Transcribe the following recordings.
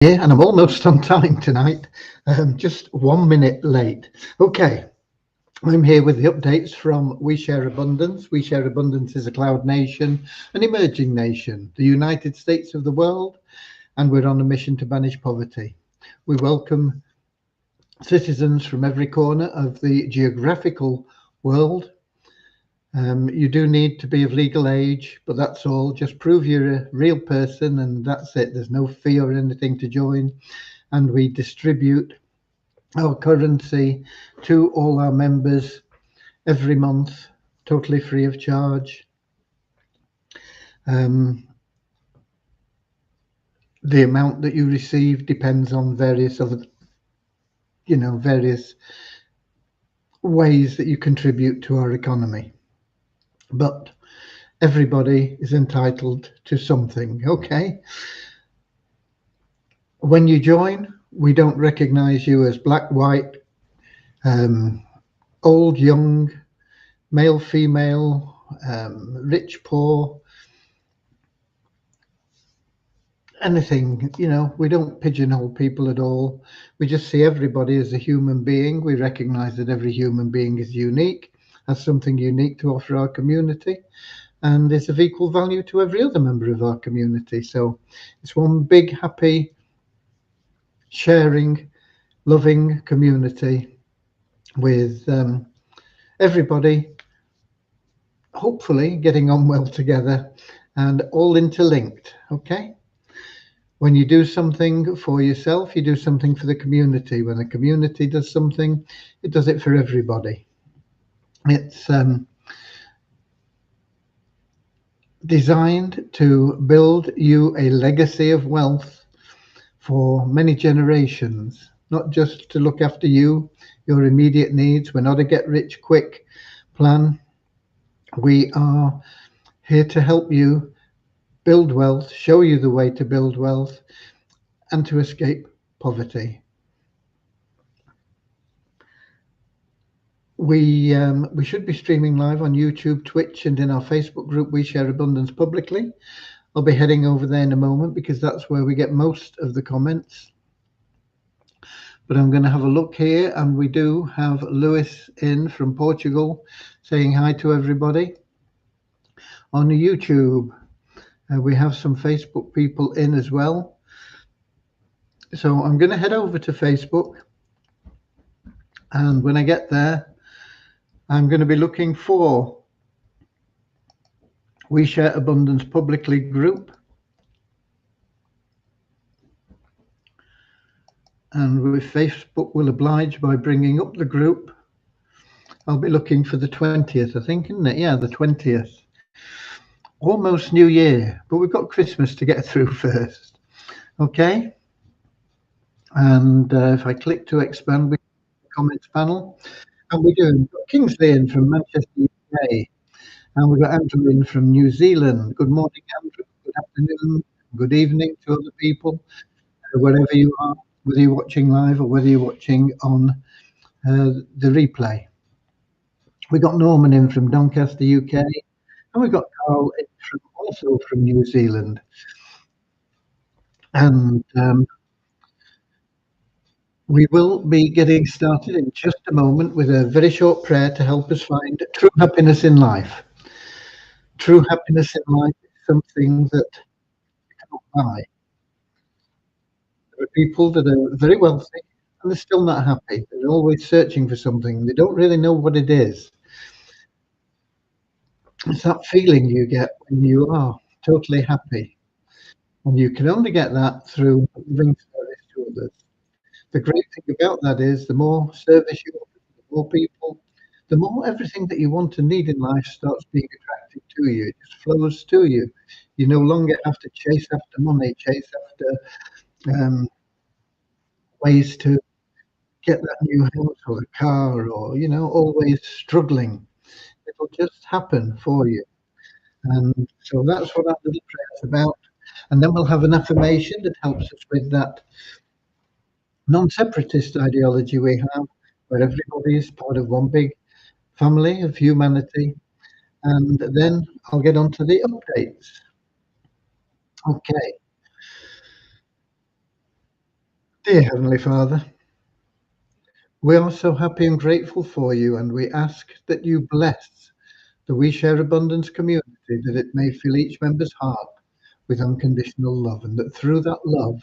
Yeah, and I'm almost on time tonight. Just 1 minute late. Okay, I'm here with the updates from We Share Abundance. We Share Abundance is a cloud nation, an emerging nation, the United States of the world, and we're on a mission to banish poverty. We welcome citizens from every corner of the geographical world. You do need to be of legal age, but that's all. Just prove you're a real person, and that's it. There's no fee or anything to join. And we distribute our currency to all our members every month, totally free of charge. Um, the amount that you receive depends on various other, various ways that you contribute to our economy. But everybody is entitled to something, okay? When you join, we don't recognize you as black, white, um, old, young, male, female, rich, poor, anything. We don't pigeonhole people at all. We just see everybody as a human being. We recognize that every human being is unique, has something unique to offer our community, and is of equal value to every other member of our community. So it's one big, happy, sharing, loving community with everybody hopefully getting on well together and all interlinked. Okay, when you do something for yourself, you do something for the community. When the community does something, it does it for everybody. It's designed to build you a legacy of wealth for many generations, not just to look after you, your immediate needs. We're not a get rich quick plan. We are here to help you build wealth, show you the way to build wealth, and to escape poverty. We should be streaming live on YouTube, Twitch, and in our Facebook group, We Share Abundance Publicly. I'll be heading over there in a moment because that's where we get most of the comments. But I'm going to have a look here, and we do have Lewis in from Portugal saying hi to everybody. On YouTube, we have some Facebook people in as well. So I'm going to head over to Facebook, and when I get there, I'm going to be looking for We Share Abundance Publicly group. And if Facebook will oblige by bringing up the group, I'll be looking for the 20th, I think, isn't it? Yeah, the 20th. Almost New Year, but we've got Christmas to get through first. Okay. And if I click to expand with the comments panel, and we do. We've got Kingsley in from Manchester, UK, and we've got Andrew in from New Zealand. Good morning, Andrew. Good afternoon. Good evening to other people, wherever you are, whether you're watching live or whether you're watching on the replay. We got Norman in from Doncaster, UK, and we got Carl in also from New Zealand. And we will be getting started in just a moment with a very short prayer to help us find true happiness in life. True happiness in life is something that you cannot buy. There are people that are very wealthy and they're still not happy. They're always searching for something. They don't really know what it is. It's that feeling you get when you are totally happy. And you can only get that through giving service to others. The great thing about that is the more service you offer to the more people, the more everything that you want and need in life starts being attracted to you. It just flows to you. You no longer have to chase after money, chase after ways to get that new house or a car or, always struggling. It'll just happen for you. And so that's what our little prayer is about. And then we'll have an affirmation that helps us with that non-separatist ideology we have, where everybody is part of one big family of humanity. And then I'll get on to the updates. Okay. Dear Heavenly Father, we are so happy and grateful for you, and we ask that you bless the We Share Abundance community, that it may fill each member's heart with unconditional love, and that through that love,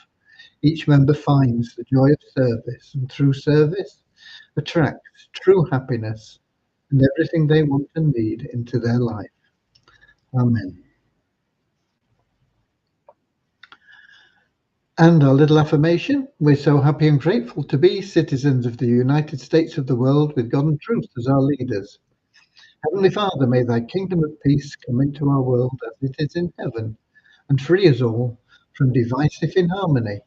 each member finds the joy of service, and through service, attracts true happiness and everything they want and need into their life. Amen. And our little affirmation: we're so happy and grateful to be citizens of the United States of the world with God and truth as our leaders. Heavenly Father, may thy kingdom of peace come into our world as it is in heaven, and free us all from divisive inharmony,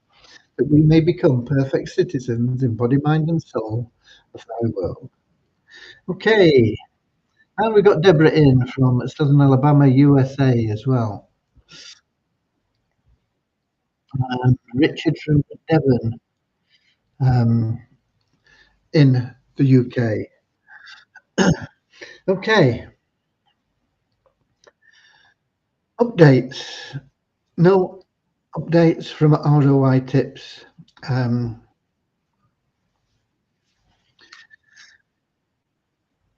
that we may become perfect citizens in body, mind, and soul of thy world. Okay, and we got Deborah in from Southern Alabama, USA as well. And Richard from Devon in the UK. Okay, updates. No updates from ROI Tips.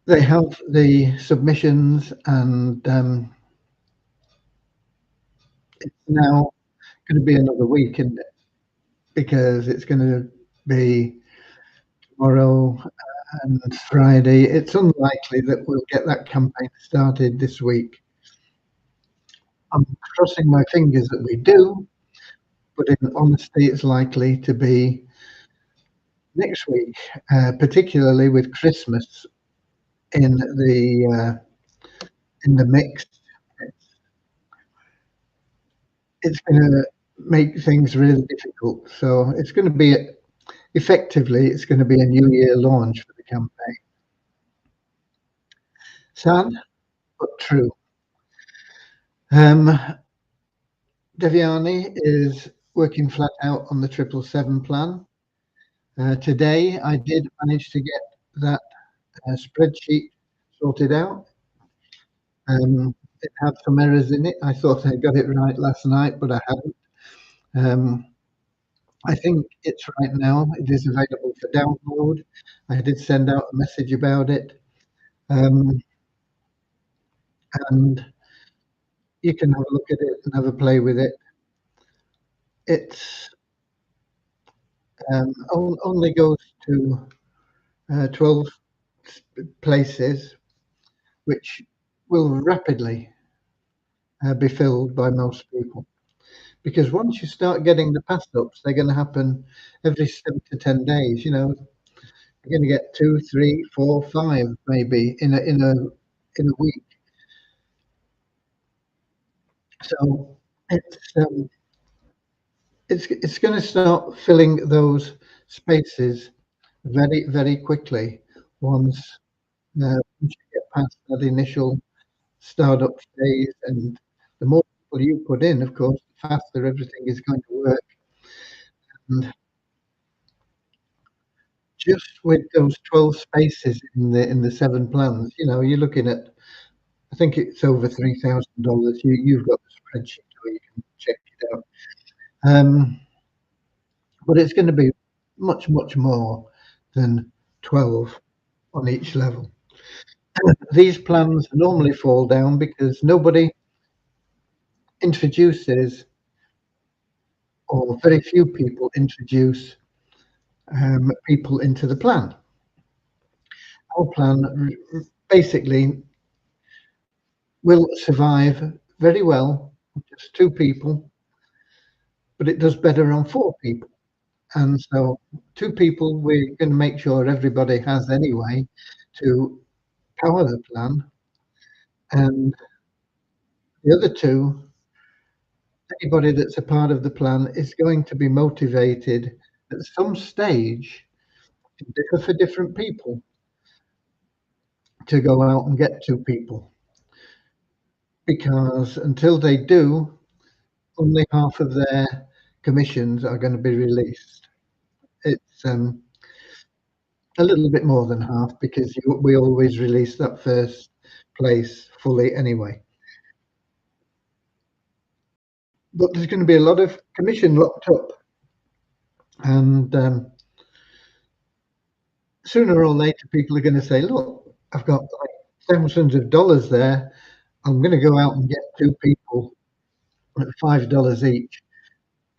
They have the submissions, and it's now going to be another week, isn't it? Because it's going to be tomorrow and Friday. It's unlikely that we'll get that campaign started this week. I'm crossing my fingers that we do, but in honesty, it's likely to be next week, particularly with Christmas in the mix. It's going to make things really difficult. So it's going to be effectively, it's going to be a New Year launch for the campaign. Sad, but true. Deviani is working flat out on the 777 plan. Today, I did manage to get that spreadsheet sorted out. It had some errors in it. I thought I got it right last night, but I haven't. I think it's right now. It is available for download. I did send out a message about it. And you can have a look at it and have a play with it. It's only goes to 12 places, which will rapidly be filled by most people. Because once you start getting the pass ups, they're going to happen every 7 to 10 days. You know, you're going to get 2, 3, 4, 5 maybe in a week. So it's going to start filling those spaces very, very quickly once you get past that initial startup phase. And the more people you put in, of course, the faster everything is going to work. And just with those 12 spaces in the 7 plans, you know, you're looking at, I think it's over $3,000. You've got the spreadsheet where you can check it out. But it's going to be much, much more than 12 on each level. These plans normally fall down because nobody introduces, or very few people introduce people into the plan. Our plan basically will survive very well with just 2 people, but it does better on 4 people. And so 2 people, we're going to make sure everybody has anyway to power the plan. And the other 2, anybody that's a part of the plan is going to be motivated at some stage, to differ for different people, to go out and get 2 people. Because until they do, only half of their commissions are going to be released. It's a little bit more than half because we always release that first place fully anyway. But there's going to be a lot of commission locked up. And sooner or later, people are going to say, look, I've got like thousands of dollars there. I'm going to go out and get two people at $5 each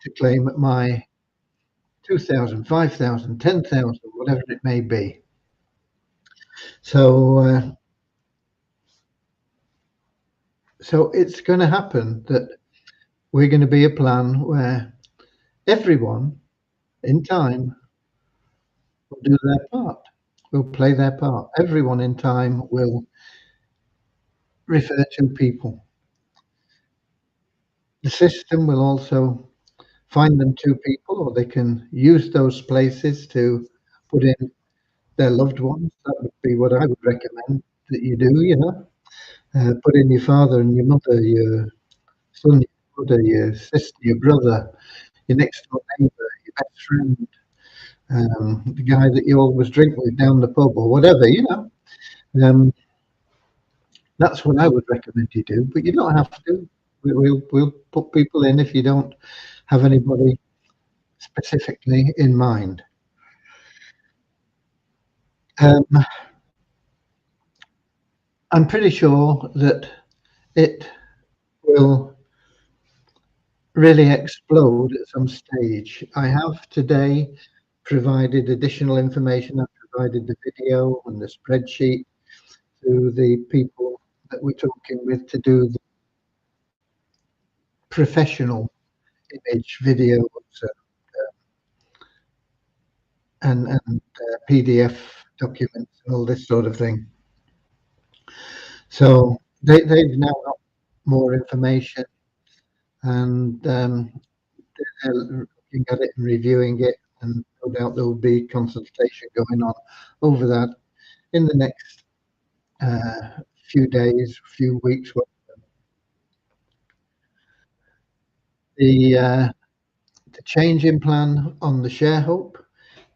to claim my 2,000, 5,000, 10,000, whatever it may be. So, so it's going to happen that we're going to be a plan where everyone in time will do their part, will play their part. Everyone in time will refer to people. The system will also find them two people, or they can use those places to put in their loved ones. That would be what I would recommend that you do, you know. Put in your father and your mother, your son, your brother, your sister, your brother, your next door neighbour, your best friend, the guy that you always drink with down the pub, or whatever, you know. Um, that's what I would recommend you do, but you don't have to. We'll put people in if you don't have anybody specifically in mind. Um, I'm pretty sure that it will really explode at some stage. I have today provided additional information. I've provided the video and the spreadsheet to the people that we're talking with to do the professional image videos and PDF documents and all this sort of thing. So they've now got more information, and they're looking at it and reviewing it, and no doubt there will be consultation going on over that in the next few days, few weeks. The change in plan on the share hope,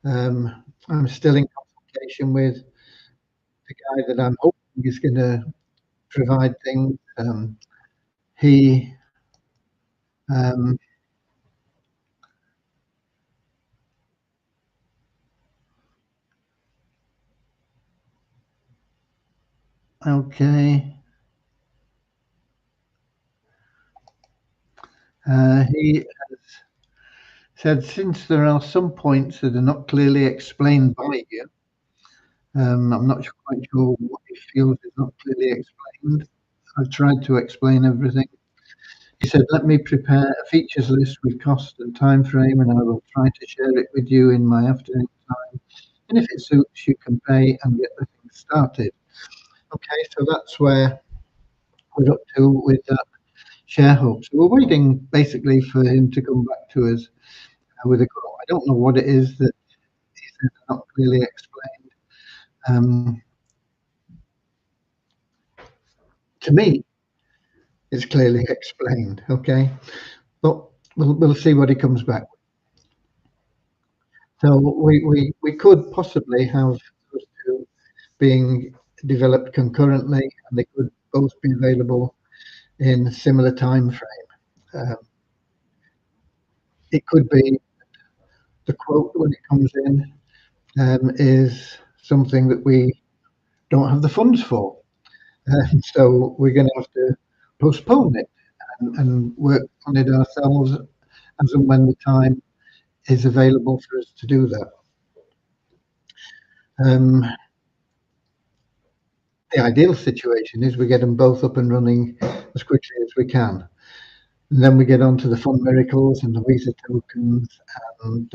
I'm still in consultation with the guy that I'm hoping is going to provide things. He um, okay. He has said since there are some points that are not clearly explained by you, I'm not quite sure what he feels is not clearly explained. I've tried to explain everything. He said, let me prepare a features list with cost and time frame, and I will try to share it with you in my afternoon time. And if it suits, you can pay and get the thing started. Okay, so that's where we're up to with that share hope. So we're waiting basically for him to come back to us with a quote. I don't know what it is that he said not clearly explained. To me, it's clearly explained. Okay, but we'll see what he comes back with. So we could possibly have those two being developed concurrently, and they could both be available in a similar time frame. It could be the quote when it comes in is something that we don't have the funds for, so we're going to have to postpone it and work on it ourselves as and when the time is available for us to do that. The ideal situation is we get them both up and running as quickly as we can. And then we get on to the fun miracles and the Visa tokens, and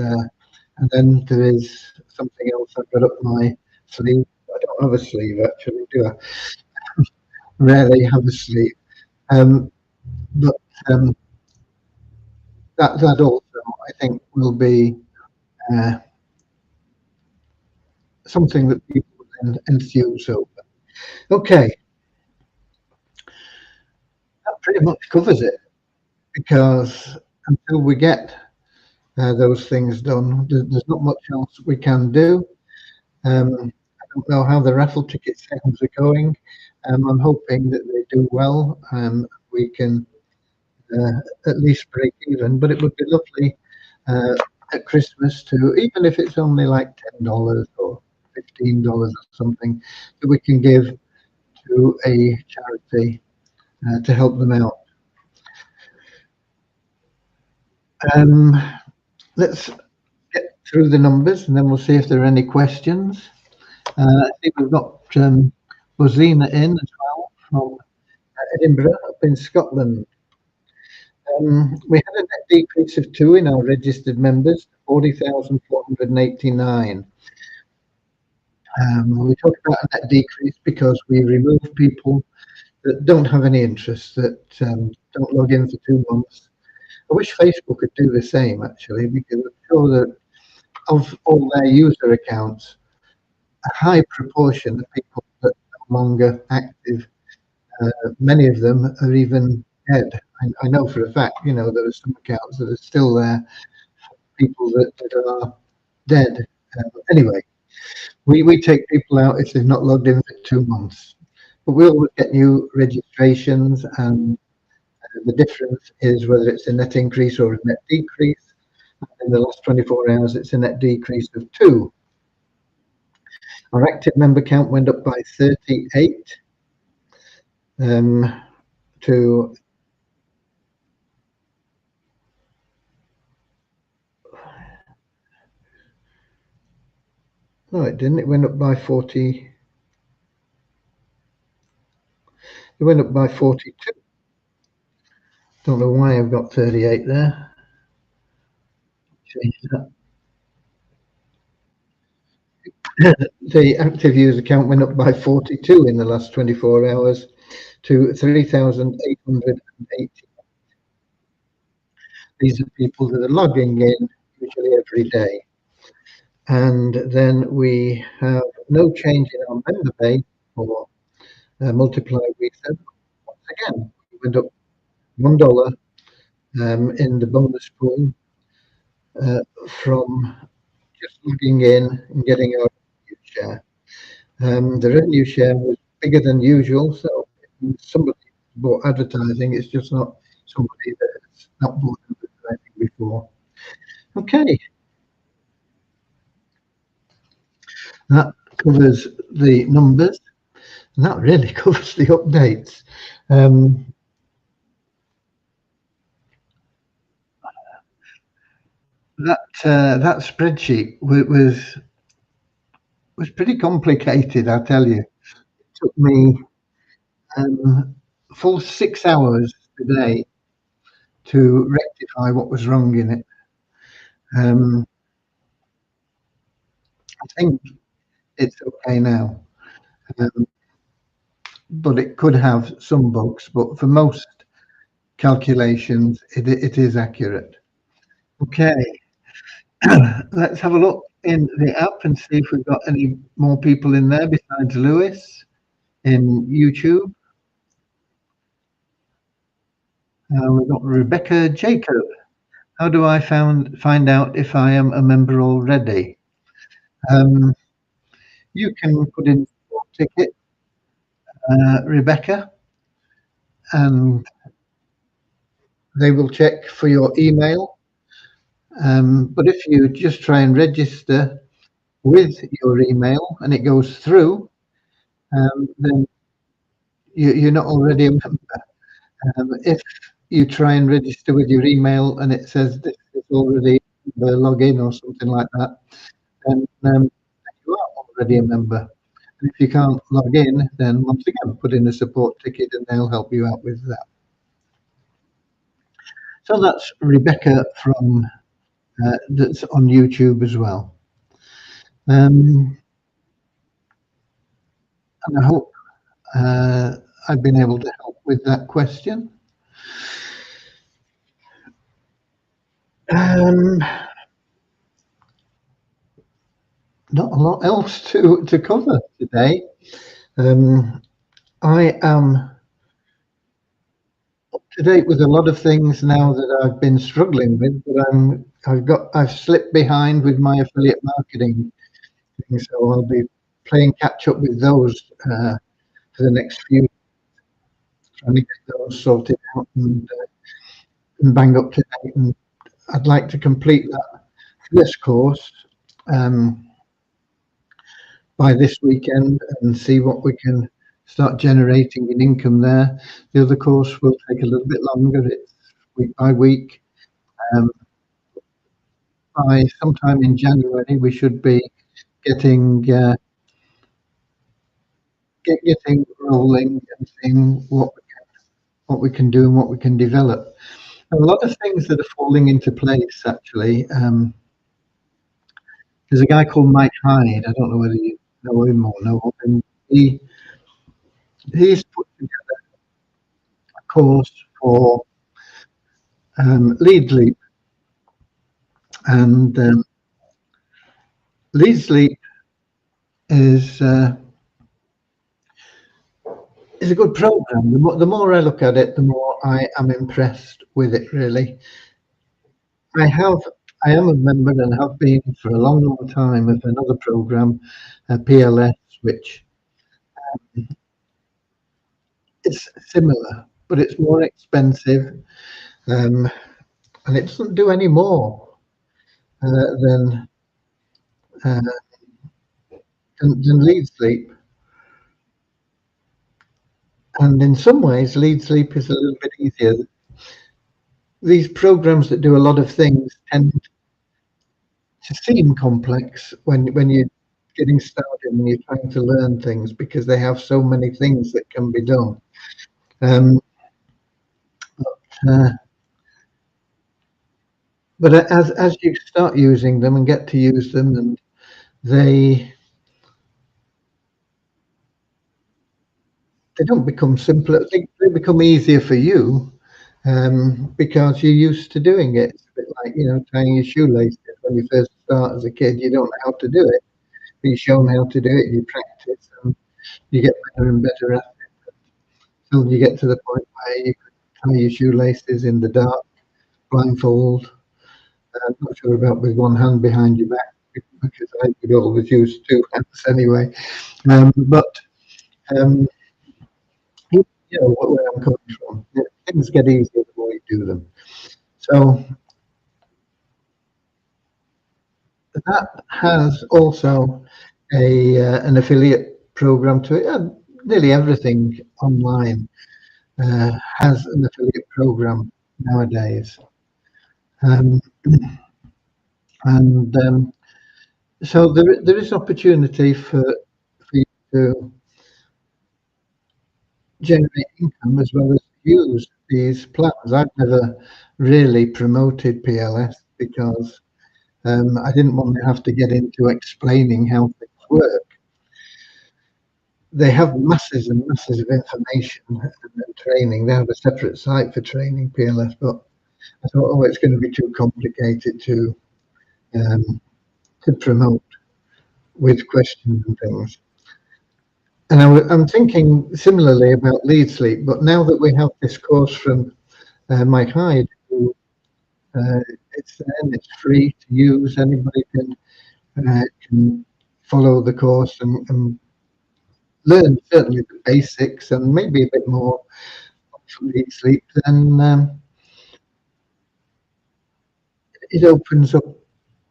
then there is something else I've got up my sleeve. I don't have a sleeve actually, do I? Rarely have a sleeve, but that also I think will be something that people will enthuse over. Okay, that pretty much covers it, because until we get those things done, there's not much else we can do. I don't know how the raffle ticket sales are going. I'm hoping that they do well. We can at least break even, but it would be lovely at Christmas to, even if it's only like $10 or $15 or something, that we can give to a charity to help them out. Let's get through the numbers and then we'll see if there are any questions. I think we've got Rosina in as well from Edinburgh up in Scotland. We had a net decrease of 2 in our registered members, 40,489. We talk about a net decrease because we remove people that don't have any interest, that don't log in for 2 months. I wish Facebook could do the same, actually, because I'm sure that of all their user accounts, a high proportion of people that are no longer active, many of them are even dead. I know for a fact, there are some accounts that are still there, people that are dead. Anyway, we take people out if they've not logged in for 2 months. But we always get new registrations, and the difference is whether it's a net increase or a net decrease. In the last 24 hours, it's a net decrease of 2. Our active member count went up by 38 to no, it didn't. It went up by 40. It went up by 42. Don't know why I've got 38 there. Change that. The active user count went up by 42 in the last 24 hours to 3,880. These are people that are logging in usually every day. And then we have no change in our member base or multiply reset. Once again, we went up $1 in the bonus pool from just logging in and getting our revenue share. The revenue share was bigger than usual, so if somebody bought advertising, it's just not somebody that's not bought advertising before. Okay. That covers the numbers, and that really covers the updates. That spreadsheet was pretty complicated, I tell you. It took me full 6 hours today to rectify what was wrong in it. I think it's okay now, but it could have some bugs, but for most calculations it is accurate. Okay. Let's have a look in the app and see if we've got any more people in there besides Lewis in YouTube. We've got Rebecca Jacob. How do I find out if I am a member already? You can put in your ticket, Rebecca, and they will check for your email. But if you just try and register with your email and it goes through, then you're not already a member. If you try and register with your email and it says this is already the login or something like that, then you are already a member. And if you can't log in, then once again, put in a support ticket and they'll help you out with that. So that's Rebecca from that's on YouTube as well. And I hope I've been able to help with that question. Not a lot else to cover today. I am up to date with a lot of things now that I've been struggling with, but I've slipped behind with my affiliate marketing thing, so I'll be playing catch up with those for the next few, trying to get those sorted out and bang up to date. And I'd like to complete that this course by this weekend and see what we can start generating in income there. The other course will take a little bit longer. It's week by week. Um, by sometime in January, we should be getting getting rolling and seeing what we can do and what we can develop. And a lot of things that are falling into place actually. There's a guy called Mike Hyde. I don't know whether you know him or know of him. He's put together a course for Lead Leap, and Lead Leap is a good program. The more I look at it, the more I am impressed with it. Really, I am a member and have been for a long, long time of another program, PLS, which is similar, but it's more expensive, and it doesn't do any more than Lead Sleep. And in some ways, Lead Sleep is a little bit easier. These programs that do a lot of things tend to seem complex when you're getting started and you're trying to learn things because they have so many things that can be done. But as you start using them and get to use them, and they don't become simpler. They become easier for you because you're used to doing it. It's a bit like tying your shoelaces when you first start as a kid. You don't know how to do it. You're shown how to do it. You practice, and you get better and better at it until you get to the point where you can tie your shoelaces in the dark, blindfold. I'm not sure about with one hand behind your back because I would always use two hands anyway. But you know where I'm coming from. Things get easier the more you do them. So that has also an affiliate program to it. Nearly everything online has an affiliate program nowadays. And so there is opportunity for you to generate income as well as use these plans. I've never really promoted PLS because I didn't want to have to get into explaining how things work. They have masses and masses of information and training. They have a separate site for training PLS, but I thought, oh, it's going to be too complicated to promote with questions and things. And I'm thinking similarly about Lead Sleep, but now that we have this course from Mike Hyde, who it's there and it's free to use. Anybody can follow the course and learn certainly the basics and maybe a bit more from Lead Sleep. Then it opens up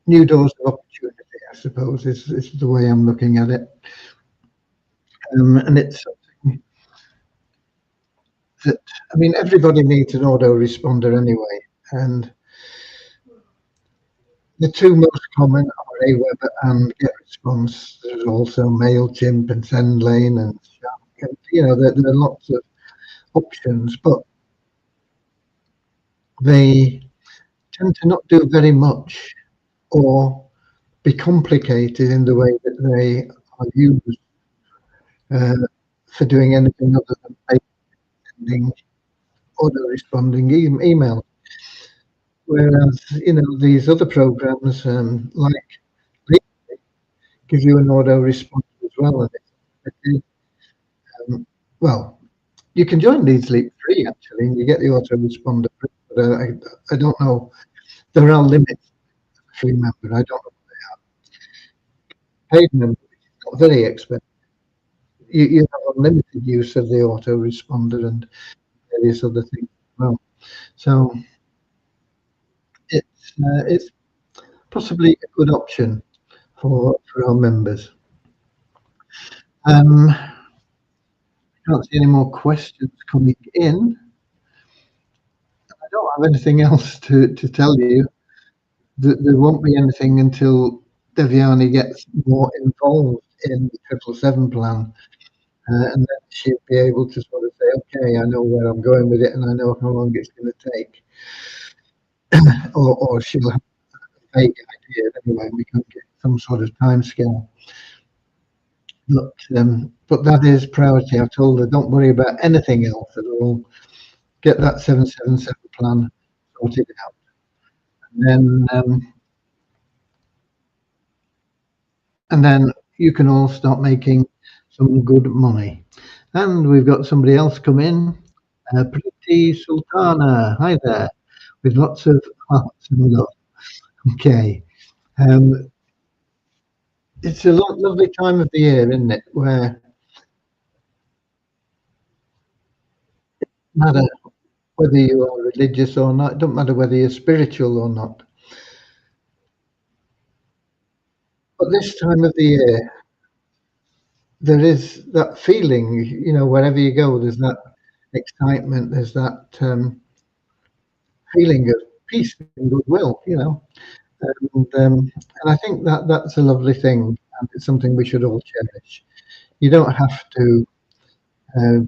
new doors of opportunity, I suppose, is the way I'm looking at it. And it's something that, I mean, everybody needs an autoresponder anyway. And the two most common are Aweber and GetResponse. There's also MailChimp and SendLane and Shark. And, there are lots of options, but they tend to not do very much or be complicated in the way that they are used for doing anything other than sending auto-responding email. Whereas, these other programs like Lead give you an auto-response as well. Well, you can join Lead Sleep free actually, and you get the autoresponder free. But I don't know. There are limits. Free member, I don't know what they are. Paid member, it's not very expensive. You have unlimited use of the autoresponder and various other things as well. So it's possibly a good option for our members. Can't see any more questions coming in. I don't have anything else to tell you. There won't be anything until Deviani gets more involved in the 777 plan, and then she'll be able to sort of say, okay, I know where I'm going with it, and I know how long it's going to take. Or she'll have a vague idea anyway. We can get some sort of time scale. But that is priority. I've told her, don't worry about anything else at all. Get that 777 plan sorted out. And then you can all start making some good money. And we've got somebody else come in, Pretty Sultana. Hi there, with lots of hearts and love. Okay. It's a lovely time of the year, isn't it? Where no matter whether you are religious or not, it doesn't matter whether you're spiritual or not. But this time of the year, there is that feeling, wherever you go, there's that excitement, there's that feeling of peace and goodwill, and I think that's a lovely thing, and it's something we should all cherish. You don't have to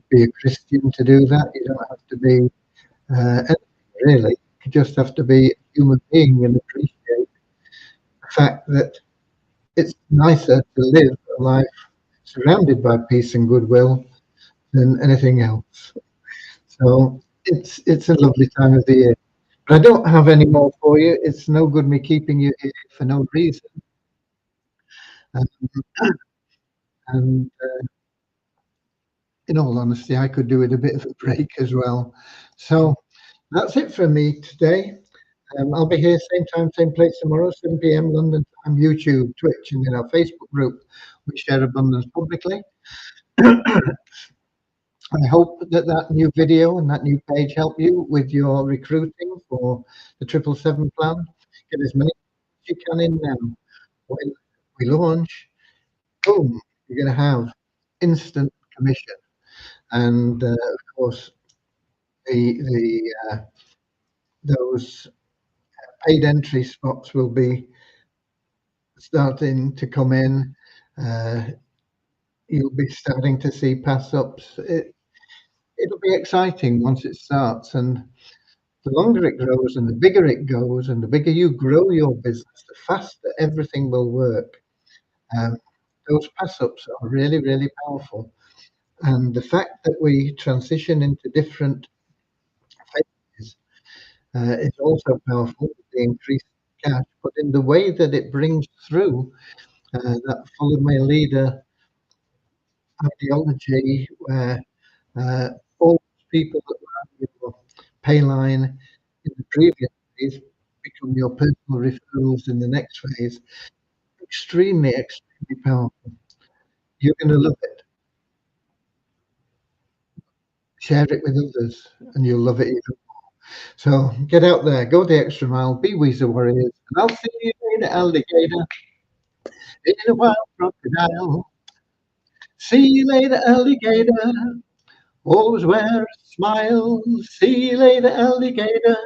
be a Christian to do that. You don't have to be anything really. You just have to be a human being and appreciate the fact that it's nicer to live a life surrounded by peace and goodwill than anything else. So it's a lovely time of the year. But I don't have any more for you. It's no good me keeping you here for no reason. And in all honesty, I could do with a bit of a break as well. So that's it for me today. I'll be here same time, same place tomorrow, 7 p.m. London time, YouTube, Twitch, and in our Facebook group, we share abundance publicly. I hope that new video and that new page help you with your recruiting for the 777 plan. Get as many as you can in now. When we launch, boom, you're going to have instant commission. And of course, those paid entry spots will be starting to come in. You'll be starting to see pass ups. It'll be exciting once it starts, and the longer it grows and the bigger it goes and the bigger you grow your business, the faster everything will work. Those pass ups are really, really powerful. And the fact that we transition into different phases is also powerful with the increased cash, but in the way that it brings through that follow my leader ideology, where all people that were on your pay line in the previous phase become your personal referrals in the next phase. Extremely, extremely powerful. You're going to love it. Share it with others, and you'll love it even more. So get out there, go the extra mile, be Weezer Warriors, and I'll see you later, alligator, in a wild crocodile. See you later, alligator. Always wear a smile. See you later, alligator.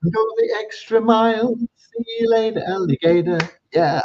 Go the extra mile. See you later, alligator. Yeah.